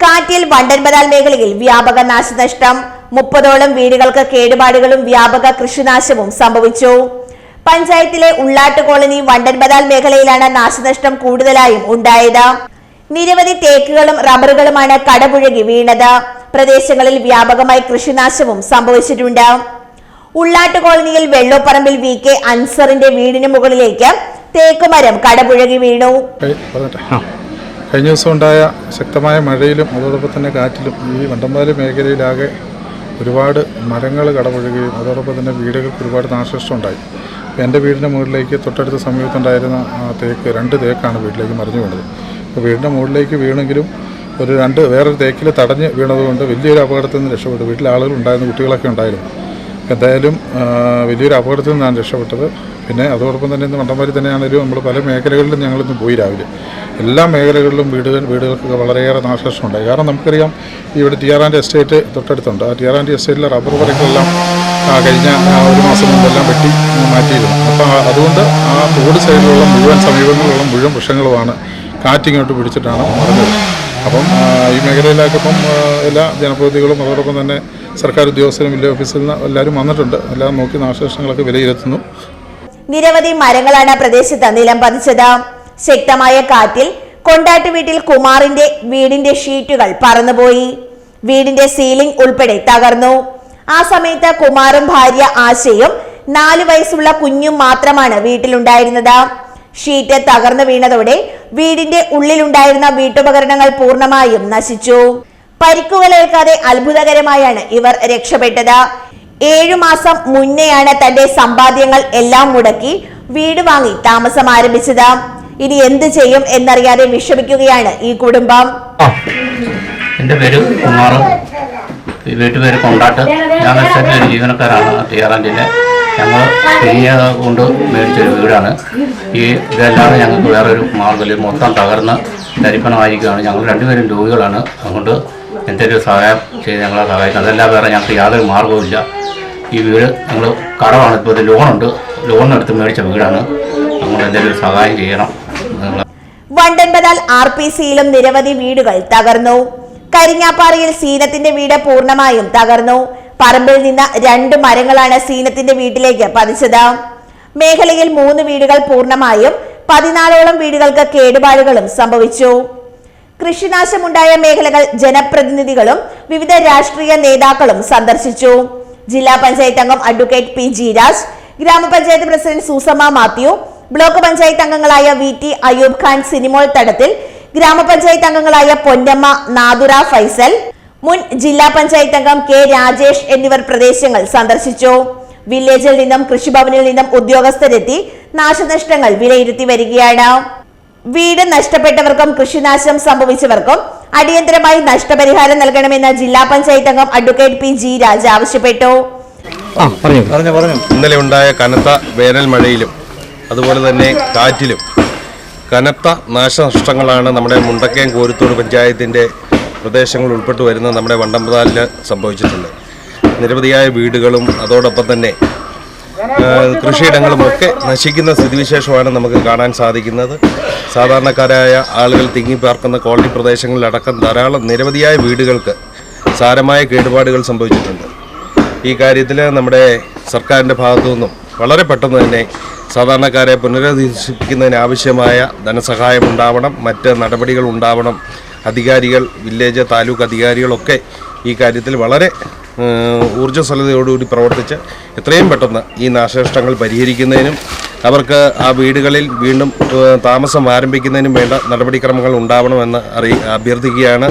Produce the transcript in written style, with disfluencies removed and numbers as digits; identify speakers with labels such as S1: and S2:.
S1: കാറ്റിൽ വണ്ടൻപതാൽ മേഖലയിൽ വ്യാപക നാശനഷ്ടം. 30ഓളം വീടുകൾക്ക് കേടുപാടുകളും വ്യാപക കൃഷിനാശവും സംഭവിച്ചു. പഞ്ചായത്തിലെ ഉള്ളാട്ട് കോളനി വണ്ടൻപതാൽ മേഖലയിലാണ് നാശനഷ്ടം കൂടുതലായും ഉണ്ടായത്. നിരവധി തേക്കുകളും റബ്ബറുകളുമാണ് കടപുഴകി വീണത്. പ്രദേശങ്ങളിൽ വ്യാപകമായി കൃഷിനാശവും സംഭവിച്ചിട്ടുണ്ട്. ഉള്ളാട്ട് കോളനിയിൽ വെള്ളോപ്പറമ്പിൽ VK അൻസറിന്റെ വീടിന് മുകളിലേക്ക് തേക്കുമരം കടപുഴകി വീണു.
S2: കഴിഞ്ഞ ദിവസം ഉണ്ടായ ശക്തമായ മഴയിലും അതോടൊപ്പം തന്നെ കാറ്റിലും ഈ വണ്ടൻപതാൽ മേഖലയിലാകെ ഒരുപാട് മരങ്ങൾ കടപുഴകുകയും അതോടൊപ്പം തന്നെ വീടുകൾക്ക് ഒരുപാട് നാശനഷ്ടം ഉണ്ടായി. എൻ്റെ വീടിൻ്റെ മുകളിലേക്ക് തൊട്ടടുത്ത സമീപത്തുണ്ടായിരുന്ന രണ്ട് തേക്കാണ് വീട്ടിലേക്ക് മറിഞ്ഞു വീണത്. അപ്പോൾ വീടിൻ്റെ മുകളിലേക്ക് വീണെങ്കിലും വേറൊരു തേക്കിൽ തടഞ്ഞ് വീണതുകൊണ്ട് വലിയൊരു അപകടത്തിൽ നിന്ന് രക്ഷപ്പെട്ടു. വീട്ടിൽ ആളുകളുണ്ടായിരുന്നു, കുട്ടികളൊക്കെ ഉണ്ടായിരുന്നു. എന്തായാലും വലിയൊരു അപകടത്തിൽ നിന്നാണ് രക്ഷപ്പെട്ടത്. പിന്നെ അതോടൊപ്പം തന്നെ ഇന്ന് വണ്ടൻപതാൽ തന്നെയാണെങ്കിലും നമ്മൾ പല മേഖലകളിലും ഞങ്ങളിന്ന് പോയി രാവിലെ എല്ലാ മേഖലകളിലും വീടുകൾക്കൊക്കെ വളരെയേറെ നാശനഷ്ടം ഉണ്ടായി. കാരണം നമുക്കറിയാം ഇവിടെ TR&D എസ്റ്റേറ്റ് തൊട്ടടുത്തുണ്ട്. ആ TR&D എസ്റ്റേറ്റിലെ റബ്ബർ മരങ്ങളെല്ലാം കഴിഞ്ഞ ഒരു മാസം മുമ്പെല്ലാം വെട്ടി മാറ്റിയിരുന്നു. അപ്പോൾ അതുകൊണ്ട് ആ റോഡ് സൈഡിലുള്ള മുഴുവൻ സമീപങ്ങളിലുള്ള മുഴുവൻ വൃക്ഷങ്ങളുമാണ് കാറ്റിങ്ങോട്ട് പിടിച്ചിട്ടാണ് മറിഞ്ഞത്. അപ്പം ഈ മേഖലയിലൊക്കെ ഇപ്പം എല്ലാ ജനപ്രതിനിധികളും അതോടൊപ്പം തന്നെ സർക്കാർ ഉദ്യോഗസ്ഥരും വില്ലേജ് ഓഫീസിൽ നിന്ന് എല്ലാവരും വന്നിട്ടുണ്ട്. എല്ലാം നോക്കി നാശനഷ്ടങ്ങളൊക്കെ വിലയിരുത്തുന്നു.
S1: നിരവധി മരങ്ങളാണ് പ്രദേശത്ത് നിലം പതിച്ചത്. ശക്തമായ കാറ്റിൽ കൊണ്ടാട്ട് വീട്ടിൽ കുമാറിന്റെ വീടിന്റെ ഷീറ്റുകൾ പറന്നുപോയി. വീടിന്റെ സീലിംഗ് ഉൾപ്പെടെ തകർന്നു. ആ സമയത്ത് കുമാറും ഭാര്യ ആശയും 4 വയസ്സുള്ള കുഞ്ഞും മാത്രമാണ് വീട്ടിലുണ്ടായിരുന്നത്. ഷീറ്റ് തകർന്നു വീണതോടെ വീടിന്റെ ഉള്ളിലുണ്ടായിരുന്ന വീട്ടുപകരണങ്ങൾ പൂർണ്ണമായും നശിച്ചു. പരിക്കുകളേൽക്കാതെ അത്ഭുതകരമായാണ് ഇവർ രക്ഷപ്പെട്ടത്. 7 മാസം മുന്നെയാണ് തന്റെ സമ്പാദ്യങ്ങൾ എല്ലാം മുടക്കി വീട് വാങ്ങി താമസം ആരംഭിച്ചത്. ഇനി എന്ത് ചെയ്യും എന്നറിയാതെ വിഷമിക്കുകയാണ് ഈ കുടുംബം.
S3: എൻ്റെ പേര് കുമാർ, വീട്ടുപേര് കൊണ്ടാട്ട്. ഞാൻ എസ്റ്റേറ്റിലെ ജീവനക്കാരാണ്. TR&Dയിലെ ഞങ്ങൾ പെരിയ കൊണ്ട് മേടിച്ചൊരു വീടാണ്. ഇതല്ലാതെ ഞങ്ങൾക്ക് വേറൊരു മാർഗ്ഗമില്ല. മൊത്തം തകർന്ന് തരിപ്പണമായിരിക്കുകയാണ്. ഞങ്ങൾ രണ്ടുപേരും രോഗികളാണ്. അതുകൊണ്ട് എന്തെങ്കിലും സഹായം ചെയ്ത് ഞങ്ങളെ സഹായിക്കണം. അതല്ല വേറെ ഞങ്ങൾക്ക് യാതൊരു മാർഗ്ഗവുമില്ല. ഈ വീട് ഞങ്ങൾ കടമാണ്, ഇപ്പോൾ ലോണുണ്ട്, ലോണെടുത്ത് മേടിച്ച വീടാണ്. അതുകൊണ്ട് എന്തെങ്കിലും സഹായം ചെയ്യണം.
S1: വണ്ടൻപതാൽ RPCയിലും നിരവധി വീടുകൾ തകർന്നു. കരിങ്ങാപ്പാറയിൽ സീനത്തിന്റെ വീട് പൂർണ്ണമായും തകർന്നു. പറമ്പിൽ നിന്ന് 2 മരങ്ങളാണ് സീനത്തിന്റെ വീട്ടിലേക്ക് പതിച്ചത്. മേഖലയിൽ 3 വീടുകൾ പൂർണ്ണമായും 14ഓളം വീടുകൾക്ക് കേടുപാടുകളും സംഭവിച്ചു. കൃഷിനാശമുണ്ടായ മേഖലകൾ ജനപ്രതിനിധികളും വിവിധ രാഷ്ട്രീയ നേതാക്കളും സന്ദർശിച്ചു. ജില്ലാ പഞ്ചായത്ത് അംഗം അഡ്വക്കേറ്റ് P.G. രാജ്, ഗ്രാമപഞ്ചായത്ത് പ്രസിഡന്റ് സൂസമ്മ മാത്യു, ബ്ലോക്ക് പഞ്ചായത്ത് അംഗങ്ങളായ VT അയ്യൂബ് ഖാൻ, സിനിമോൾ തടത്തിൽ, ഗ്രാമപഞ്ചായത്ത് അംഗങ്ങളായ പൊന്നമ്മ, നാദുറ ഫൈസൽ, മുൻ ജില്ലാ പഞ്ചായത്ത് അംഗം K. രാജേഷ് എന്നിവർ പ്രദേശങ്ങൾ സന്ദർശിച്ചു. വില്ലേജിൽ നിന്നും കൃഷിഭവനിൽ നിന്നും ഉദ്യോഗസ്ഥരെത്തി നാശനഷ്ടങ്ങൾ വിലയിരുത്തി വരികയാണ്. വീട് നഷ്ടപ്പെട്ടവർക്കും കൃഷിനാശം സംഭവിച്ചവർക്കും അടിയന്തരമായി നഷ്ടപരിഹാരം നൽകണമെന്ന് ജില്ലാ പഞ്ചായത്ത് അംഗം അഡ്വക്കേറ്റ് P.G. രാജ് ആവശ്യപ്പെട്ടു.
S4: ഇന്നലെ ഉണ്ടായ കനത്ത വേനൽ മഴയിലും അതുപോലെ തന്നെ കാറ്റിലും കനത്ത നാശനഷ്ടങ്ങളാണ് നമ്മുടെ മുണ്ടക്കയം കോരുത്തോട് പഞ്ചായത്തിൻ്റെ പ്രദേശങ്ങൾ ഉൾപ്പെട്ടു വരുന്ന നമ്മുടെ വണ്ടൻപതാലിൽ സംഭവിച്ചിട്ടുണ്ട്. നിരവധിയായ വീടുകളും അതോടൊപ്പം തന്നെ കൃഷിയിടങ്ങളുമൊക്കെ നശിക്കുന്ന സ്ഥിതിവിശേഷമാണ് നമുക്ക് കാണാൻ സാധിക്കുന്നത്. സാധാരണക്കാരായ ആളുകൾ തിങ്ങിപ്പാർക്കുന്ന കോളനി പ്രദേശങ്ങളിലടക്കം നിരവധിയായ വീടുകൾക്ക് സാരമായ കേടുപാടുകൾ സംഭവിച്ചിട്ടുണ്ട്. ഈ കാര്യത്തിൽ നമ്മുടെ സർക്കാരിൻ്റെ ഭാഗത്തു നിന്നും വളരെ പെട്ടെന്ന് തന്നെ സാധാരണക്കാരെ പുനരധിവസിപ്പിക്കുന്നതിന് ആവശ്യമായ ധനസഹായം ഉണ്ടാവണം, മറ്റ് നടപടികൾ ഉണ്ടാവണം. അധികാരികൾ, വില്ലേജ്, താലൂക്ക് അധികാരികളൊക്കെ ഈ കാര്യത്തിൽ വളരെ ഊർജ്ജസ്വലതയോടുകൂടി പ്രവർത്തിച്ച് എത്രയും പെട്ടെന്ന് ഈ നാശനഷ്ടങ്ങൾ പരിഹരിക്കുന്നതിനും അവർക്ക് ആ വീടുകളിൽ വീണ്ടും താമസം ആരംഭിക്കുന്നതിനും വേണ്ട നടപടിക്രമങ്ങൾ ഉണ്ടാവണമെന്ന് അഭ്യർത്ഥിക്കുകയാണ്.